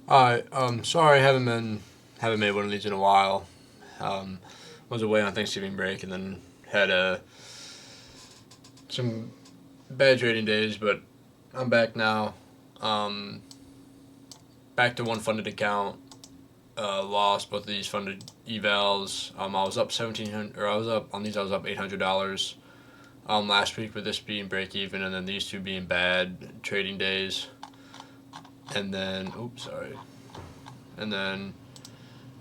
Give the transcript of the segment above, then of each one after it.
Alright, sorry I haven't made one of these in a while. Um, was away on Thanksgiving break and then had some bad trading days, but I'm back now. Um, Back to one funded account. Lost both of these funded evals. I was up 1,700, or I was up on these. I was up $800. Last week with this being break even, and then these two being bad trading days, and then oops, sorry, and then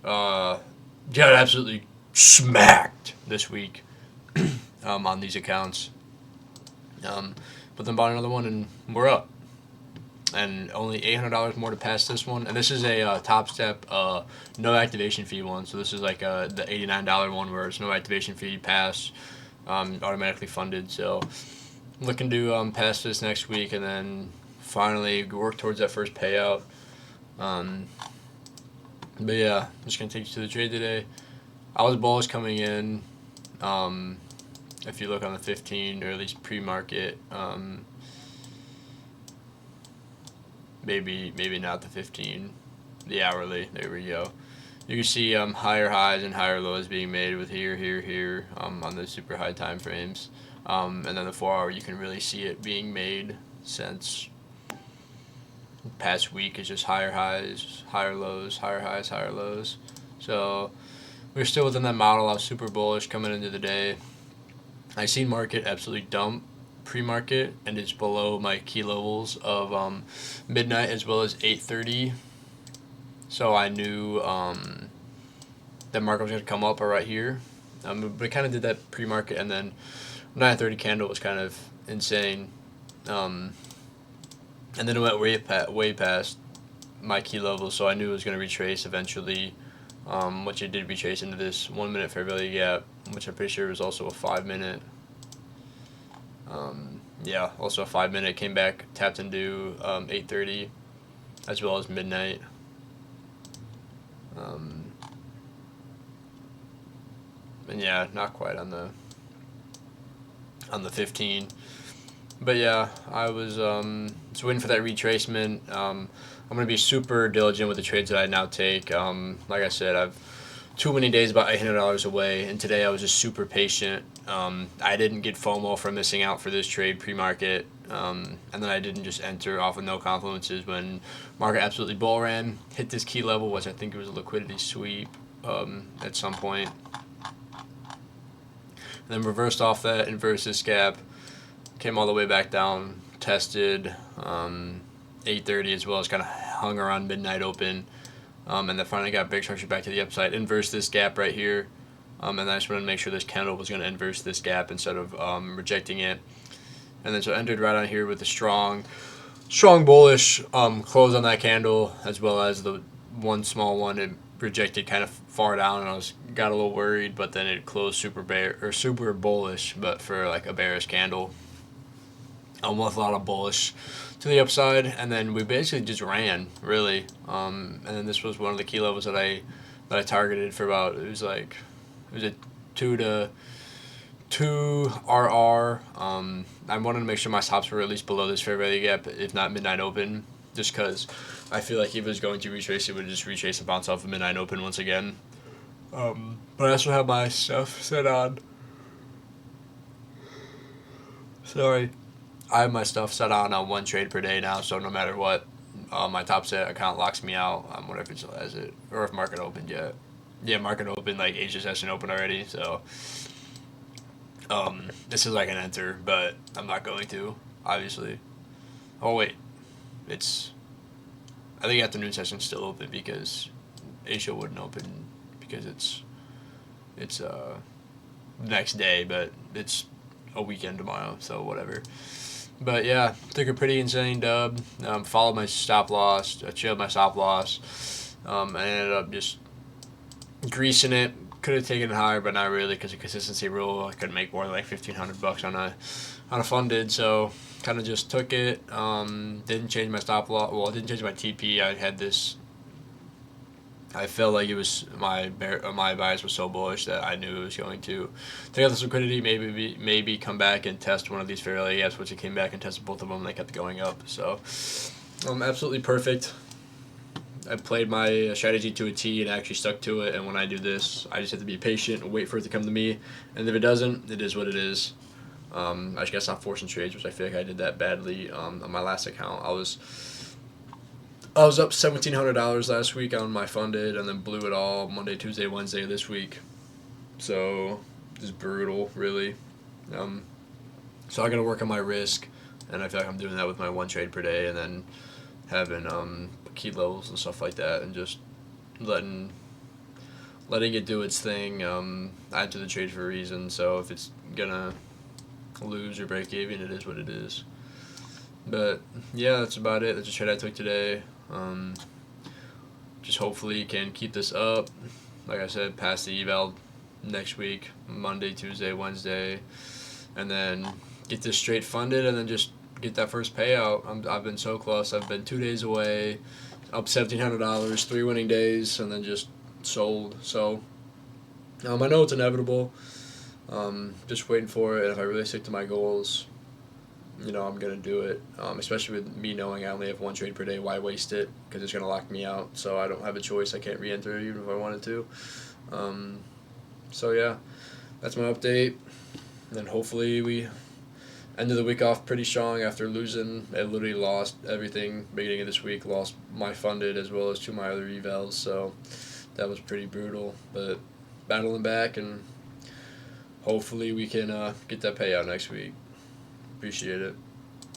got absolutely smacked this week on these accounts. Um, but then bought another one and we're up. And only $800 more to pass this one. And this is a Top Step no activation fee one. So this is like the $89 one where it's no activation fee, pass, automatically funded. So looking to pass this next week and then finally work towards that first payout. Um, but yeah, I'm just gonna take you to the trade today. I was bullish coming in. Um, if you look on the 15 or at least pre-market, maybe not the 15, the hourly. There we go. You can see higher highs and higher lows being made with here on the super high time frames, and then the 4 hour you can really see it being made since the past week is just higher highs, higher lows, higher highs, higher lows. So we're still within that model. I was super bullish coming into the day. I seen market absolutely dump pre-market and it's below my key levels of midnight as well as 8:30. So I knew that market was going to come up right here. But it kind of did that pre-market and then 9:30 candle was kind of insane. Um, and then it went way past my key levels, so I knew it was going to retrace eventually. Which it did retrace into this 1 minute fair value gap, which I'm pretty sure was also a 5 minute. Yeah, also a 5 minute came back, tapped into 8:30 as well as midnight. Um, and yeah, not quite on the 15. But yeah, I was just waiting for that retracement. I'm gonna be super diligent with the trades that I now take. Like I said, I've too many days about $800 away, and today I was just super patient. I didn't get FOMO for missing out for this trade pre-market, and then I didn't just enter off of no confluences when market absolutely bull ran, hit this key level, which I think it was a liquidity sweep at some point, and then reversed off that, inverse this gap, came all the way back down, tested 8:30 as well as kind of hung around midnight open, and then finally got big structure back to the upside, inverse this gap right here, and I just wanted to make sure this candle was going to inverse this gap instead of rejecting it, and then so entered right on here with a strong bullish close on that candle as well as the one small one it rejected kind of far down and I was got a little worried, but then it closed super bear or super bullish, but for like a bearish candle with a lot of bullish to the upside, and then we basically just ran really. And then this was one of the key levels that I targeted for about it was a two RR. I wanted to make sure my stops were at least below this fair value gap, if not midnight open, just because I feel like if it was going to retrace, it would just retrace and bounce off of midnight open once again. But I also have my stuff set on. Sorry. I have my stuff set on one trade per day now, so no matter what, my top set account locks me out. Whatever it still has it, or if market opened yet. Yeah, market open like Asia session open already. So this is like an enter, but I'm not going to obviously. Oh wait, it's I think afternoon session's still open because Asia wouldn't open because it's the next day, but it's a weekend tomorrow, so whatever. But yeah, took a pretty insane dub. Followed my stop loss, chilled my stop loss. I ended up just greasing it. Could have taken it higher, but not really because of consistency rule. I couldn't make more than like $1,500 on a funded, so kind of just took it. Didn't change my stop loss. Well, I didn't change my TP. I had this. I felt like it was my bias was so bullish that I knew it was going to take out this liquidity, maybe come back and test one of these fair value gaps, which it came back and tested both of them. And they kept going up, so absolutely perfect. I played my strategy to a T and actually stuck to it. And when I do this, I just have to be patient and wait for it to come to me. And if it doesn't, it is what it is. I just guess I'm forcing trades, which I feel like I did that badly on my last account. I was up $1,700 last week on my funded, and then blew it all Monday, Tuesday, Wednesday this week. So just brutal, really. Um, so I got to work on my risk, and I feel like I'm doing that with my one trade per day, and then having key levels and stuff like that, and just letting it do its thing. I enter the trade for a reason, so if it's gonna lose or break even, it is what it is. But yeah, that's about it. That's the trade I took today. Just hopefully can keep this up. Like I said, pass the eval next week, Monday, Tuesday, Wednesday, and then get this straight funded, and then just get that first payout. I've been so close. I've been 2 days away, up $1,700, 3 winning days, and then just sold. So I know it's inevitable. Just waiting for it. And if I really stick to my goals, I'm going to do it, especially with me knowing I only have one trade per day. Why waste it? Because it's going to lock me out. So I don't have a choice. I can't re-enter even if I wanted to. So, yeah, that's my update. And then hopefully we ended the week off pretty strong after losing. I literally lost everything beginning of this week. Lost my funded as well as 2 of my other evals. So that was pretty brutal. But battling back, and hopefully we can get that payout next week. Appreciate it.